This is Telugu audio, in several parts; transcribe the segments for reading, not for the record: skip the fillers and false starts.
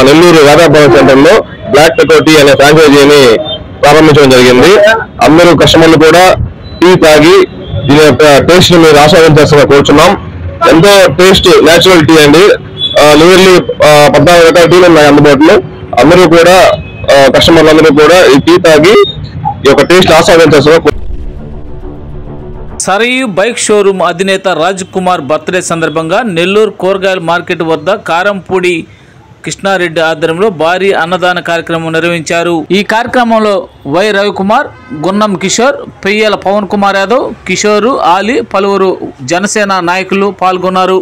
నెల్లూరు రాధాభవన్ సెంటర్లో బ్లాక్ పెకో టీ అనే ఫ్రాంచైజీని ప్రారంభించడం జరిగింది. అందరూ కస్టమర్లు కూడా టీ తాగి దీని యొక్క టేస్ట్ ని మీరు ఆస్వాదించాల్సిన కోరుచున్నాం. ఎంతో టేస్ట్ నేచురల్ టీ అండి. నియర్లీ 14 రకాల టీలు ఉన్నాయి అందుబాటులో. అందరూ కూడా కస్టమర్లు అందరూ కూడా ఈ టీ తాగి ఈ యొక్క టేస్ట్ ఆస్వాదించాల్సిన. సరయు బైక్ షోరూమ్ అధినేత రాజ్ కుమార్ బర్త్డే సందర్భంగా నెల్లూరు కూరగాయల మార్కెట్ వద్ద కారంపూడి కృష్ణారెడ్డి ఆధ్వర్యంలో భారీ అన్నదాన కార్యక్రమం నిర్వహించారు. ఈ కార్యక్రమంలో వై రవికుమార్, గున్నం కిషోర్, పెయ్యల పవన్ కుమార్ యాదవ్, కిషోరు, ఆలీ, పలువురు జనసేన నాయకులు పాల్గొన్నారు.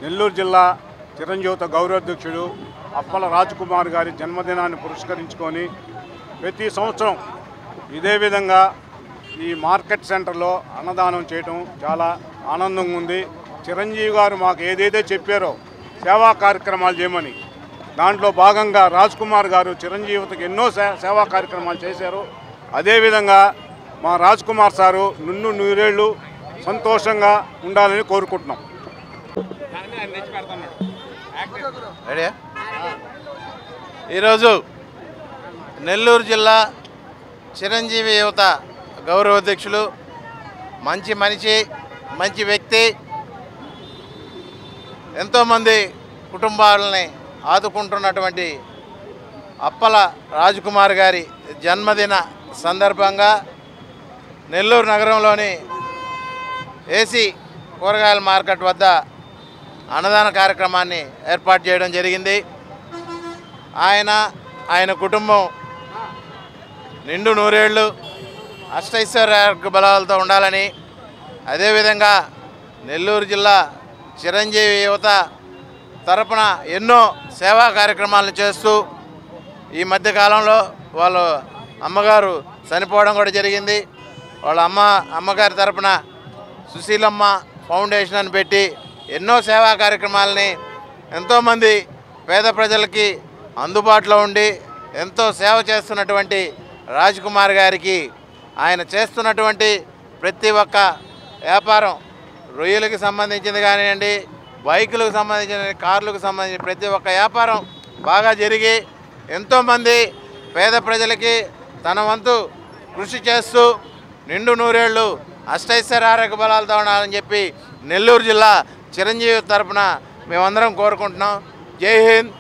నెల్లూరు జిల్లా చిరంజీవిత గౌరవాధ్యక్షుడు అప్పల రాజ్ కుమార్ గారి జన్మదినాన్ని పురస్కరించుకొని ప్రతి సంవత్సరం ఇదే విధంగా ఈ మార్కెట్ సెంటర్లో అన్నదానం చేయటం చాలా ఆనందంగా ఉంది. చిరంజీవి గారు మాకు ఏదైతే చెప్పారో సేవా కార్యక్రమాలు చేయమని, దాంట్లో భాగంగా రాజ్ కుమార్ గారు చిరంజీవితకు ఎన్నో సేవా కార్యక్రమాలు చేశారు. అదేవిధంగా మా రాజ్ కుమార్ సారు నిన్ను నూరేళ్ళు సంతోషంగా ఉండాలని కోరుకుంటున్నాం. ఈరోజు నెల్లూరు జిల్లా చిరంజీవి యువత గౌరవాధ్యక్షులు, మంచి మనిషి, మంచి వ్యక్తి, ఎంతోమంది కుటుంబాలని ఆదుకుంటున్నటువంటి అప్పల రాజ్ కుమార్ గారి జన్మదిన సందర్భంగా నెల్లూరు నగరంలోని ఏసీ కూరగాయల మార్కెట్ వద్ద అన్నదాన కార్యక్రమాన్ని ఏర్పాటు చేయడం జరిగింది. ఆయన కుటుంబం నిండు నూరేళ్ళు అష్టైశ్వర్య బలాలతో ఉండాలని, అదేవిధంగా నెల్లూరు జిల్లా చిరంజీవి యువత తరపున ఎన్నో సేవా కార్యక్రమాలను చేస్తూ ఈ మధ్యకాలంలో వాళ్ళ అమ్మగారు చనిపోవడం కూడా జరిగింది. వాళ్ళ అమ్మగారి తరపున సుశీలమ్మ ఫౌండేషన్ అని పెట్టి ఎన్నో సేవా కార్యక్రమాలని ఎంతోమంది పేద ప్రజలకి అందుబాటులో ఉండి ఎంతో సేవ చేస్తున్నటువంటి రాజ్ కుమార్ గారికి ఆయన చేస్తున్నటువంటి ప్రతి ఒక్క వ్యాపారం, రొయ్యలకు సంబంధించింది కానివ్వండి, బైకులకు సంబంధించిన, కార్లకు సంబంధించిన ప్రతి ఒక్క వ్యాపారం బాగా జరిగి ఎంతోమంది పేద ప్రజలకి తన వంతు కృషి చేస్తూ నిండు నూరేళ్ళు అష్టైశ్వర్య ఆరోగ్య బలాలతో ఉండాలని చెప్పి నెల్లూరు జిల్లా చిరంజీవి తరపున మేమందరం కోరుకుంటున్నాం. జై హింద్,